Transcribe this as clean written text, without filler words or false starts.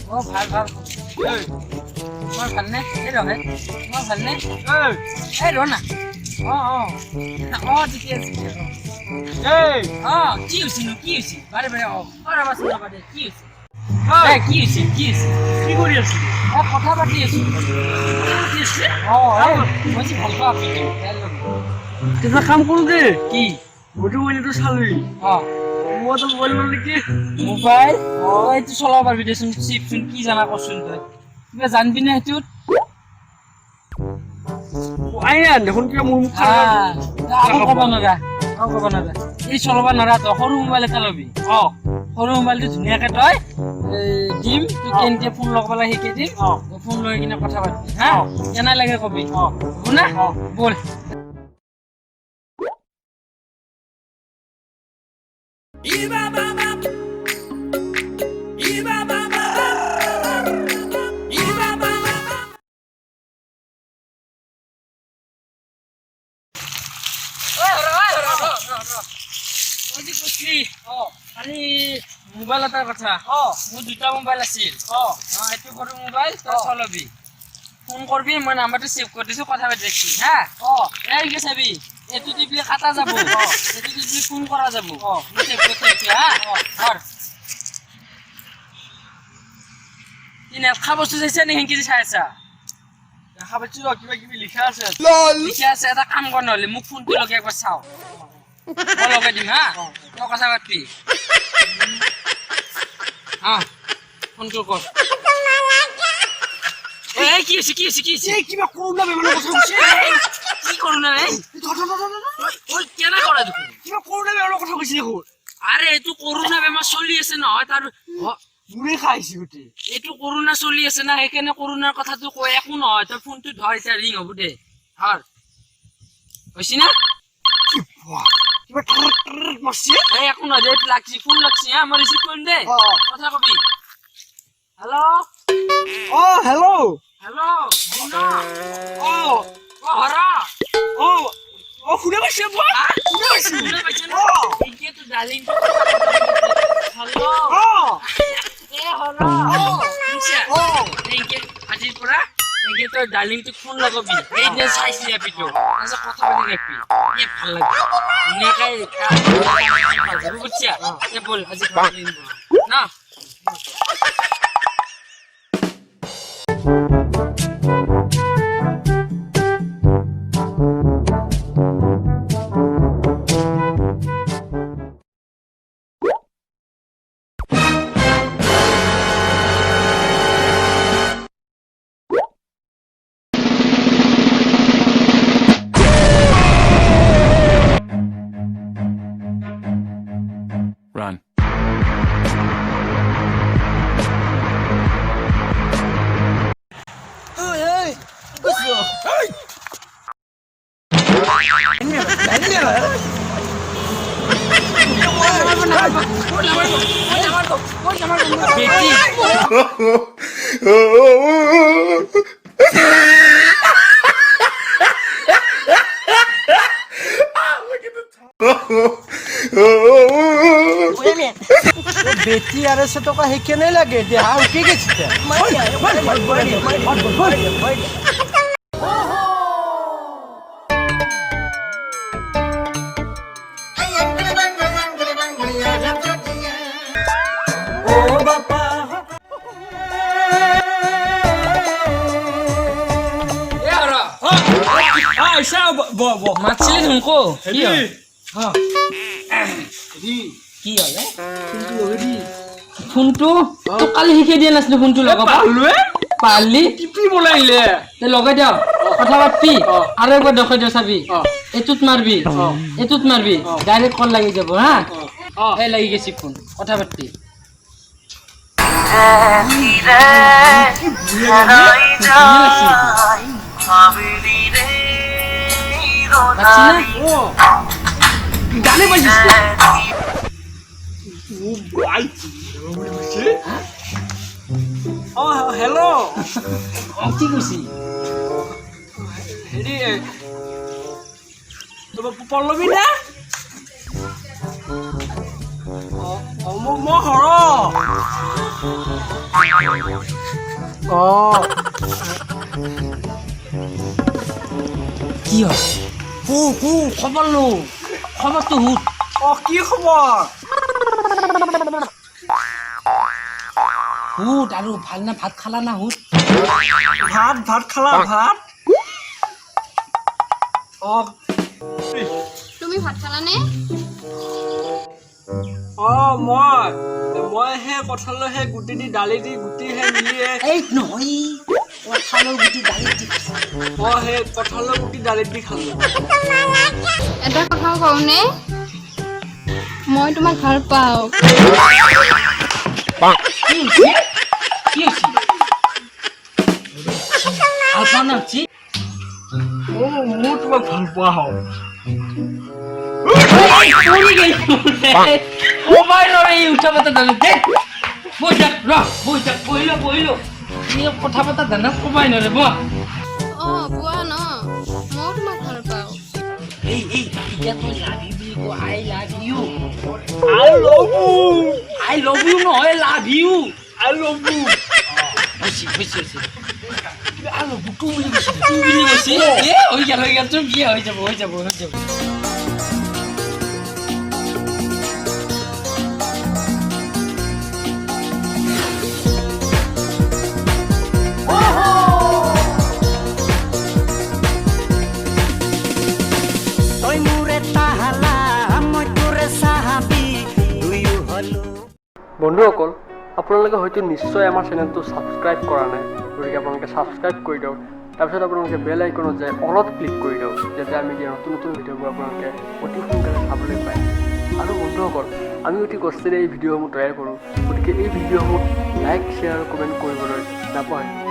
অ ভাল ভাল মই ভালনে এই ৰহে মই ভালনে এই ৰ না অ ঠিকে আছে কি হৈছে বাৰে বাৰে ৰবাচোন ৰবা দে কি হৈছে কি কৰি আছো কথা পাতি আছো মই ভাল পাওঁ এটা কাম কৰো দে কি গোটেই মইনাটো চালি মই তো মোবাইল লম নেকি মোবাইল এইটো চলাব পাৰিবি দেচোন চিপচোন কি জানা কচোন তই কিবা জানবি নে সেইটোত আইনা দেখোন কিবা মোৰ মুখ আকৌ ক'ব নোৱাৰা এই চলাব নোৱাৰা তই সৰু মোবাইল এটা ল'বি সৰু মোবাইলটো ধুনীয়াকে তই দিম তোক কেনেকে ফোন লগাব লাগে শিকাই দিম ফোন লৈ কিনে কথা পাতিবি হা কেনে লাগে কবি হ'ব না বল মোবাইল এটাৰ কথা মোৰ দুটা মোবাইল আছিল এইটো সৰু মোবাইল তই চলাবি ফোন কৰবি মই নাম্বাৰটো ছেভ কৰি দিছো কথা পাতি ৰাখবি হা এই চাবি এইটো টিপলি কাটা যাব এইটো টিপলি ফোন কৰা যাব ছেভ কৰি ৰাখবি হা নেখা বস্তু চাইছা নে হেংকি চাই আছা দেখা পাচ্ছি ৰ কিবা কিবি লিখা আছে এটা কাম কৰ নহ'লে মোক ফোনটো লগাই একবাৰ চাওঁ মই লগাই দিম হা তই কথা পাতিবি ফোনটো কৰ কি হৈছে কিবা কৰোণা বেমাৰৰ কথা কৈছে কি কৰো না কেনে কৰা দেখোন কিবা কৰোণা বেমাৰৰ কথা কৈছে দেখোন আৰে এইটো কৰোণা বেমাৰ চলি আছে নহয় তাৰ মোৰে খাইছে গোটেই এইটো কৰোণা চলি আছে না সেইকাৰণে কৰোণাৰ কথাটো কৈ একো নহয় তই ফোনটো ধৰ এতিয়া ৰিং হ'ব দে ধৰ হৈছে না কিবা মাৰছে একো নহয় দে লাগছি ফোন লাগছি হা মই ৰিচিভ কৰিম দে কথা কবি হেল্ল' হৰা শুনা পাইছে শুনা পাইছে না এতিয়াতো ডালিংটো আজিৰ পৰা তই ডালিংটোক ফোন লগাবি সেইদিনা চাইছি যাবিতো তাৰপিছত কথা পাতি ৰাখবি ভাল লাগে ধুনীয়াকে বুজিছা বল আজি না Run. बेटी अरे से तो का है के नहीं लगे दे हां के छते ओ बापा यार ऐसा वो মাছলি তুমকো কি কি হলে ফোনটো তো কালি শিকাই দিয়া নাছিলো ফোনটো লগাব পাৰলি টিপি বলাইলে তে লগাই দিও কথা পাতবি আৰু একবাৰ দেখাই দিও চাবি এতুত মারবি ডাইরেক্ট কল লাগি যাব হ্যাঁ এই লাগি গেছি ফোন কথা পাতবি গানে বাজিস হেল্ল' কি কৈছি হেৰি পল্লৱী না মই হৰ অঁ কি হয় খবৰ লো খবৰটো হুত অঁ কি খবৰ হুত আৰু ভাল না ভাত খালা না হুত ভাত খালা ভাত অঁ তুমি ভাত খালানে? অঁ মই সেই কঁঠালৰ সেই গুটি দি দালি দি গুটি সেই মিলি এই নহয় কঁঠালৰ গুটি দালিত দি মই সেই কঁঠালৰ গুটি দালিত দি খালোঁ এটা কথাও কওঁনে? মই তোমাক ভাল পাওঁ। কি হৈছে ভাল পোৱা না হৈছে মোৰ তোমাক ভাল পোৱা হওঁ কবাই নৰে উঠা পাতা জানো দে বহি থাক বহিলো কথা পাতা জানা কবাই নৰে বহ অঁ পোৱা ন ময়ো তোমাক ভাল পাওঁ। এই এতিয়া তই লাভি বুলি কয় আই লভ ইউ নহয় লাভ ইউ হৈছে আই লভ ইউ বুলি কৈছে হৈ গেল তোৰ বিয়া হৈ যাব বন্ধুসকল আপোনালোকে হয়তো নিশ্চয় আমাৰ চেনেলটো ছাবস্ক্ৰাইব কৰা নাই গতিকে আপোনালোকে ছাবস্ক্ৰাইব কৰি দিয়ক তাৰপিছত আপোনালোকে বেল আইকনত যায় অলপ ক্লিক কৰি দিয়ক যাতে আমি দিয়া নতুন ভিডিঅ'বোৰ আপোনালোকে অতি সোনকালে চাবলৈ পায় আৰু বন্ধুসকল আমি অতি কষ্টেৰে এই ভিডিঅ'সমূহ তৈয়াৰ কৰোঁ গতিকে এই ভিডিঅ'সমূহ লাইক শ্বেয়াৰ আৰু কমেণ্ট কৰিবলৈ নাপাহৰিব